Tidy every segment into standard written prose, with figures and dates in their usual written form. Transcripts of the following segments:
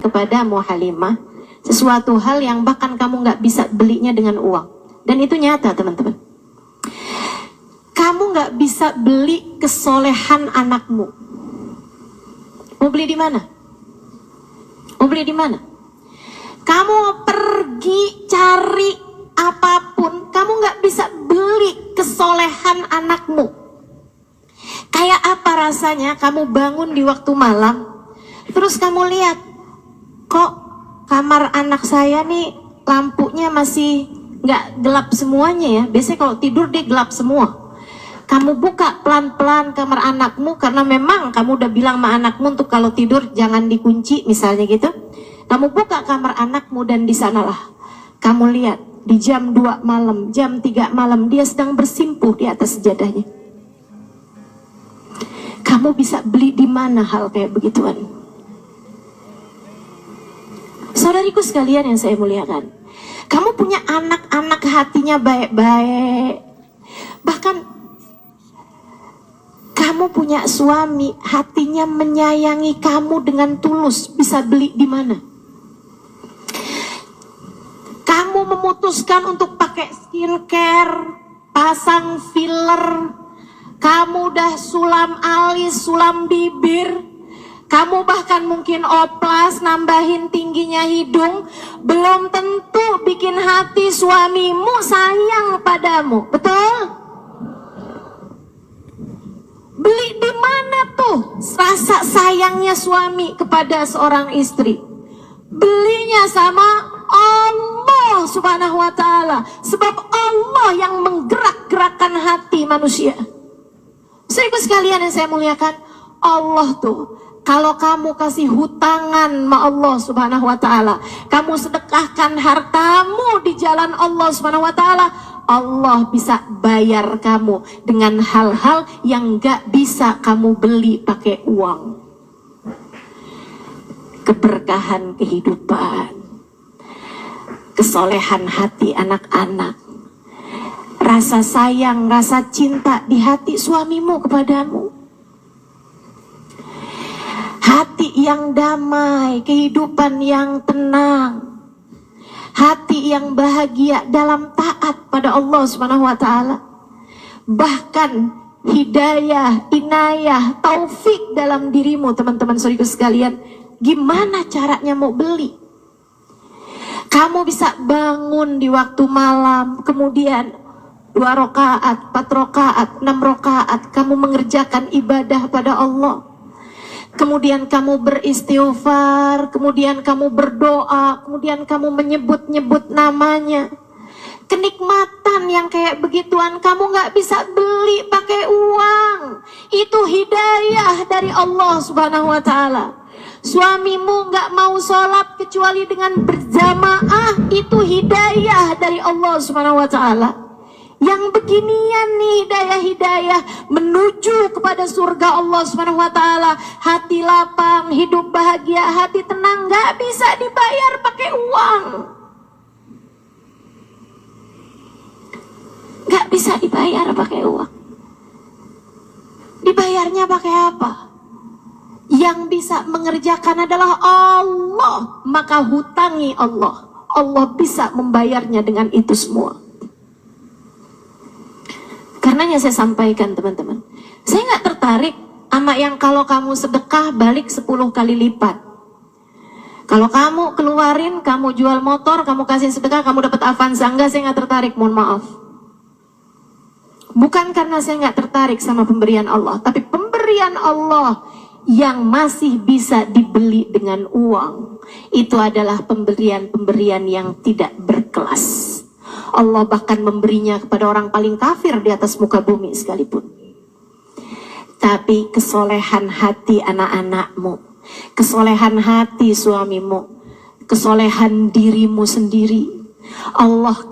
kepadamu Halimah sesuatu hal yang bahkan kamu nggak bisa belinya dengan uang. Dan itu nyata teman-teman. Kamu nggak bisa beli kesolehan anakmu. Mau beli di mana? Mau beli di mana? Kamu pergi cari apapun, kamu nggak bisa beli kesolehan anakmu. Kayak apa rasanya kamu bangun di waktu malam, terus kamu lihat, kok kamar anak saya nih lampunya masih nggak gelap semuanya ya. Biasanya kalau tidur dia gelap semua. Kamu buka pelan-pelan kamar anakmu karena memang kamu udah bilang sama anakmu untuk kalau tidur jangan dikunci misalnya gitu. Kamu buka kamar anakmu dan di sanalah kamu lihat di jam 2 malam, jam 3 malam dia sedang bersimpuh di atas sejadahnya. Kamu bisa beli di mana hal kayak begituan? Saudariku sekalian yang saya muliakan, kamu punya anak-anak hatinya baik-baik. Bahkan kamu punya suami hatinya menyayangi kamu dengan tulus, bisa beli di mana? Kamu memutuskan untuk pakai skincare, pasang filler, kamu udah sulam alis, sulam bibir, kamu bahkan mungkin oplas, nambahin tingginya hidung, belum tentu bikin hati suamimu sayang padamu, betul? Beli di mana tuh rasa sayangnya suami kepada seorang istri? Belinya sama Allah Subhanahu wa ta'ala. Sebab Allah yang menggerak-gerakkan hati manusia. Saudara sekalian yang saya muliakan, Allah tuh kalau kamu kasih hutangan sama Allah Subhanahu wa ta'ala, kamu sedekahkan hartamu di jalan Allah Subhanahu wa ta'ala, Allah bisa bayar kamu dengan hal-hal yang gak bisa kamu beli pakai uang. Keberkahan kehidupan, kesolehan hati anak-anak, rasa sayang, rasa cinta di hati suamimu kepadamu, hati yang damai, kehidupan yang tenang, hati yang bahagia dalam taat pada Allah Subhanahu wa ta'ala. Bahkan hidayah, inayah, taufik dalam dirimu teman-teman saudaraku sekalian. Gimana caranya mau beli? Kamu bisa bangun di waktu malam, kemudian 2 rakaat, 4 rakaat, 6 rakaat kamu mengerjakan ibadah pada Allah. Kemudian kamu beristighfar, kemudian kamu berdoa, kemudian kamu menyebut-nyebut namanya. Kenikmatan yang kayak begituan kamu gak bisa beli pakai uang. Itu hidayah dari Allah Subhanahu wa ta'ala. Suamimu gak mau sholat kecuali dengan berjamaah, itu hidayah dari Allah Subhanahu wa ta'ala. Yang beginian nih hidayah-hidayah menuju kepada surga Allah Subhanahu wa ta'ala. Hati lapang, hidup bahagia, hati tenang, gak bisa dibayar pakai uang. Gak bisa dibayar pakai uang. Dibayarnya pakai apa? Yang bisa mengerjakan adalah Allah. Maka hutangi Allah. Allah bisa membayarnya dengan itu semua. Karenanya saya sampaikan teman-teman, saya nggak tertarik sama yang kalau kamu sedekah balik 10 kali lipat. Kalau kamu keluarin, kamu jual motor, kamu kasih sedekah, kamu dapat Avanza. Enggak, saya nggak tertarik, mohon maaf. Bukan karena saya nggak tertarik sama pemberian Allah, tapi pemberian Allah yang masih bisa dibeli dengan uang, itu adalah pemberian-pemberian yang tidak berkelas. Allah bahkan memberinya kepada orang paling kafir di atas muka bumi sekalipun. Tapi kesolehan hati anak-anakmu, kesolehan hati suamimu, kesolehan dirimu sendiri, Allah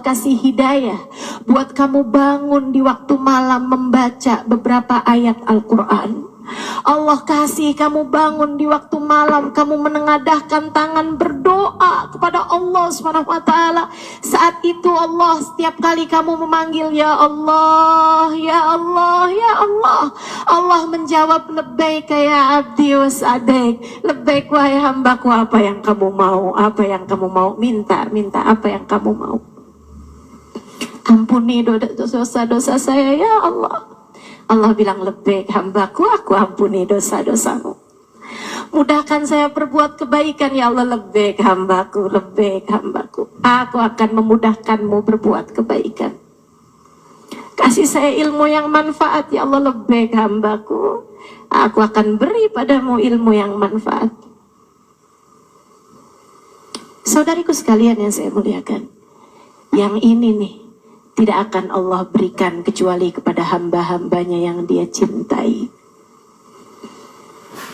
kasih hidayah buat kamu bangun di waktu malam membaca beberapa ayat Al-Quran. Allah kasih kamu bangun di waktu malam, kamu menengadahkan tangan berdoa kepada Allah Subhanahu wa taala. Saat itu Allah, setiap kali kamu memanggil ya Allah, ya Allah, ya Allah, Allah menjawab labbaik ya abdi wa sa'daik. Labbaik wahai hambaku, apa yang kamu mau? Apa yang kamu mau? Minta apa yang kamu mau. Ampuni dosa-dosa saya ya Allah. Allah bilang, labbaik hambaku, aku ampuni dosa-dosamu. Mudahkan saya berbuat kebaikan ya Allah. Labbaik hambaku, labbaik hambaku, aku akan memudahkanmu berbuat kebaikan. Kasih saya ilmu yang manfaat ya Allah. Labbaik hambaku, aku akan beri padamu ilmu yang manfaat. Saudariku sekalian yang saya muliakan, yang ini nih tidak akan Allah berikan kecuali kepada hamba-hambanya yang dia cintai.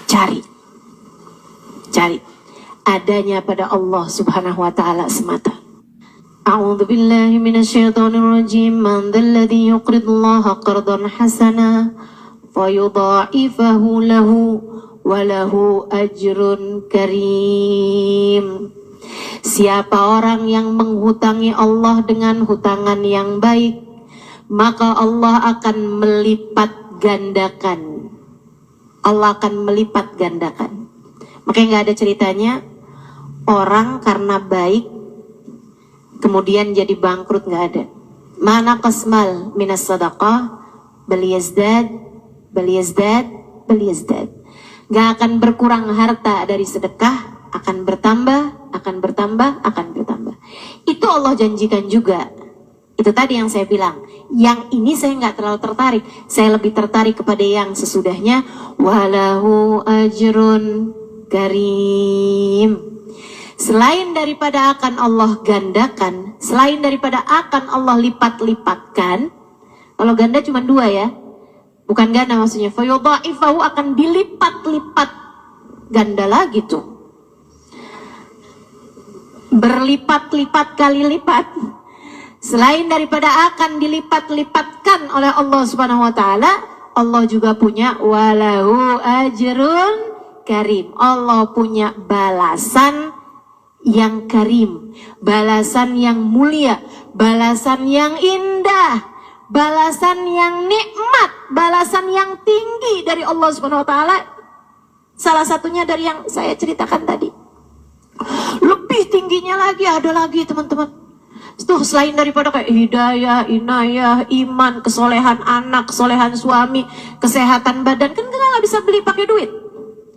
Cari adanya pada Allah Subhanahu wa taala semata. A'udzu billahi minasyaitonir rajim. Man dzalladzi yuqridullaha qardan hasana fayudha'ifahu lahu wa lahu ajrun karim. Siapa orang yang menghutangi Allah dengan hutangan yang baik, maka Allah akan melipat gandakan. Allah akan melipat gandakan. Makanya nggak ada ceritanya orang karena baik kemudian jadi bangkrut, nggak ada. Mana qasmal minas sadaqah bal yazdad. Nggak akan berkurang harta dari sedekah, akan bertambah. Itu Allah janjikan juga. Itu tadi yang saya bilang. Yang ini saya nggak terlalu tertarik. Saya lebih tertarik kepada yang sesudahnya. Walahu ajrun karim. Selain daripada akan Allah gandakan, selain daripada akan Allah lipat-lipatkan. Kalau ganda cuma dua ya, bukan ganda maksudnya. Fayudha'ifahu, akan dilipat-lipat ganda lagi tuh. Berlipat-lipat kali lipat. Selain daripada akan dilipat-lipatkan oleh Allah Subhanahu wa taala, Allah juga punya walahu ajrun karim. Allah punya balasan yang karim, balasan yang mulia, balasan yang indah, balasan yang nikmat, balasan yang tinggi dari Allah Subhanahu wa taala. Salah satunya dari yang saya ceritakan tadi. Lebih tingginya lagi, ada lagi teman-teman. Tuh selain daripada kayak hidayah, inayah, iman, kesolehan anak, kesolehan suami, kesehatan badan, kan kita nggak bisa beli pakai duit,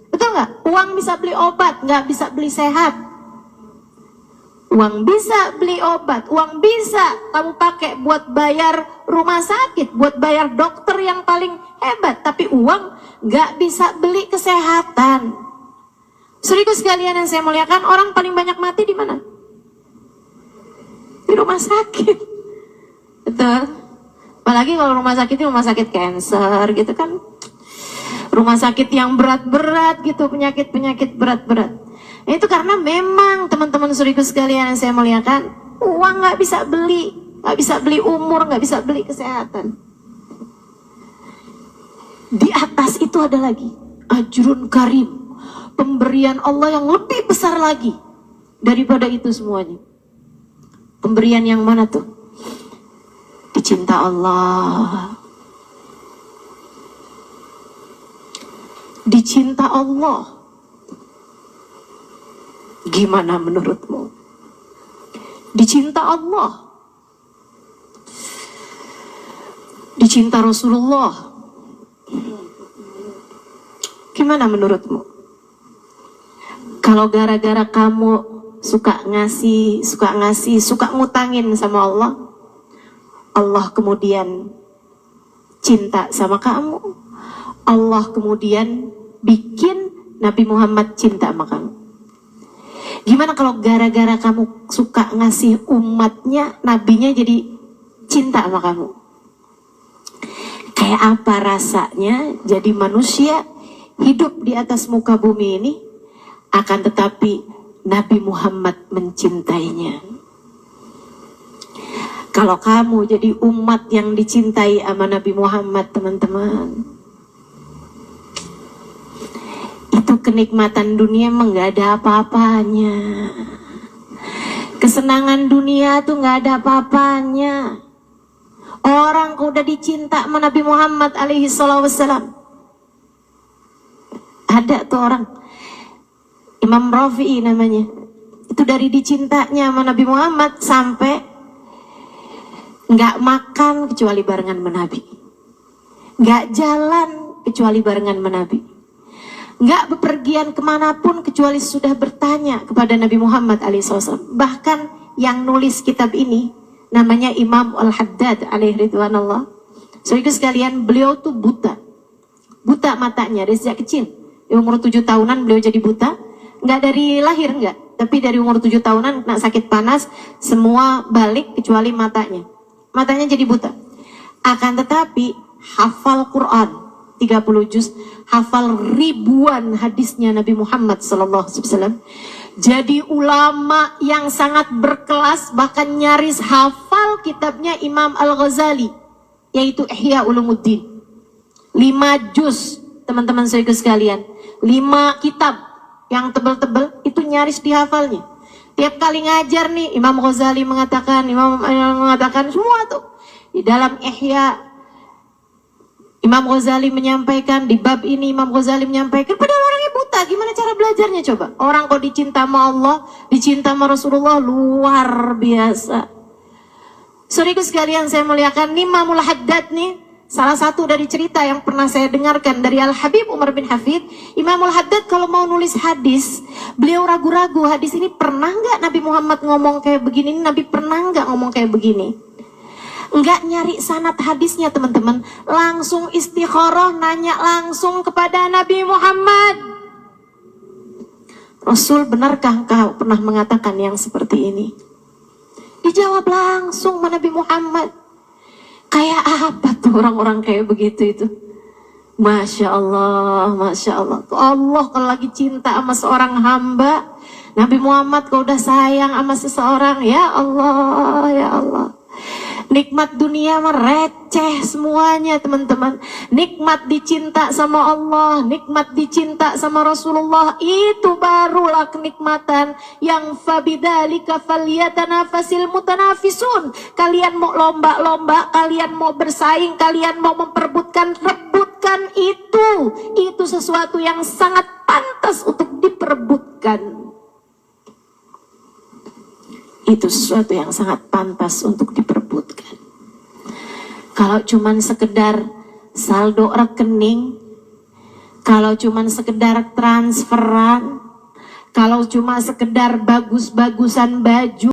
betul nggak? Uang bisa beli obat, nggak bisa beli sehat. Uang bisa beli obat, uang bisa kamu pakai buat bayar rumah sakit, buat bayar dokter yang paling hebat, tapi uang nggak bisa beli kesehatan. Saudaraku sekalian yang saya muliakan, orang paling banyak mati di mana? Di rumah sakit. Betul. Apalagi kalau rumah sakit cancer gitu kan. Rumah sakit yang berat-berat gitu, penyakit-penyakit berat-berat. Nah, itu karena memang teman-teman saudaraku sekalian yang saya muliakan, uang nggak bisa beli umur, nggak bisa beli kesehatan. Di atas itu ada lagi ajrun karim. Pemberian Allah yang lebih besar lagi daripada itu semuanya. Pemberian yang mana tuh? Dicinta Allah. Dicinta Allah. Gimana menurutmu? Dicinta Allah. Dicinta Rasulullah. Gimana menurutmu? Kalau gara-gara kamu suka ngasih, suka ngutangin sama Allah, Allah kemudian cinta sama kamu, Allah kemudian bikin Nabi Muhammad cinta sama kamu. Gimana kalau gara-gara kamu suka ngasih umatnya, nabinya jadi cinta sama kamu? Kayak apa rasanya jadi manusia hidup di atas muka bumi ini, akan tetapi Nabi Muhammad mencintainya. Kalau kamu jadi umat yang dicintai sama Nabi Muhammad, teman-teman, Itu kenikmatan dunia emang gak ada apa-apanya. Kesenangan dunia tuh gak ada apa-apanya. Orang kau udah dicinta sama Nabi Muhammad alaihi wassalam. Ada tuh orang, Imam Rafi'i namanya. Itu dari dicintanya sama Nabi Muhammad sampai gak makan kecuali barengan sama Nabi, gak jalan kecuali barengan sama Nabi, gak bepergian kemanapun kecuali sudah bertanya kepada Nabi Muhammad SAW. Bahkan yang nulis kitab ini namanya Imam Al-Haddad alaihi ridwanallah. Saudara sekalian, beliau tuh buta matanya dari sejak kecil. Di umur 7 tahunan beliau jadi buta. Nggak dari lahir, nggak, tapi dari umur 7 tahunan kena sakit panas, semua balik kecuali matanya jadi buta. Akan tetapi hafal Quran 30 juz, hafal ribuan hadisnya Nabi Muhammad SAW. Jadi ulama yang sangat berkelas, bahkan nyaris hafal kitabnya Imam Al-Ghazali, yaitu Ihya Ulumuddin. 5 juz, teman-teman saya sekalian. 5 kitab yang tebel-tebel, itu nyaris dihafalnya. Tiap kali ngajar nih, Imam Ghazali mengatakan, semua tuh. Di dalam Ihya, Imam Ghazali menyampaikan, di bab ini Imam Ghazali menyampaikan, padahal orangnya buta, gimana cara belajarnya coba? Orang kok dicinta sama Allah, dicinta sama Rasulullah, luar biasa. Saudaraku sekalian saya muliakan, Imamul Haddad nih, salah satu dari cerita yang pernah saya dengarkan dari Al-Habib Umar bin Hafid. Imamul Haddad kalau mau nulis hadis, beliau ragu-ragu, hadis ini pernah nggak Nabi Muhammad ngomong kayak begini, Nabi pernah nggak ngomong kayak begini. Enggak nyari sanad hadisnya teman-teman, langsung istikharah, nanya langsung kepada Nabi Muhammad. Rasul, benarkah engkau pernah mengatakan yang seperti ini? Dijawab langsung sama Nabi Muhammad. Kayak apa tuh orang-orang kayak begitu itu? Masya Allah, Masya Allah. Allah kalau lagi cinta sama seorang hamba, Nabi Muhammad kalau udah sayang sama seseorang, ya Allah, ya Allah. Nikmat dunia mah receh semuanya teman-teman. Nikmat dicinta sama Allah, nikmat dicinta sama Rasulullah, itu barulah kenikmatan yang fabidzalika falyatanafasil mutanafisun. Kalian mau lomba-lomba, kalian mau bersaing, kalian mau rebutkan itu sesuatu yang sangat pantas untuk diperebutkan. Itu sesuatu yang sangat pantas untuk diperebutkan. Kalau cuman sekedar saldo rekening, kalau cuman sekedar transferan, kalau cuma sekedar bagus-bagusan baju,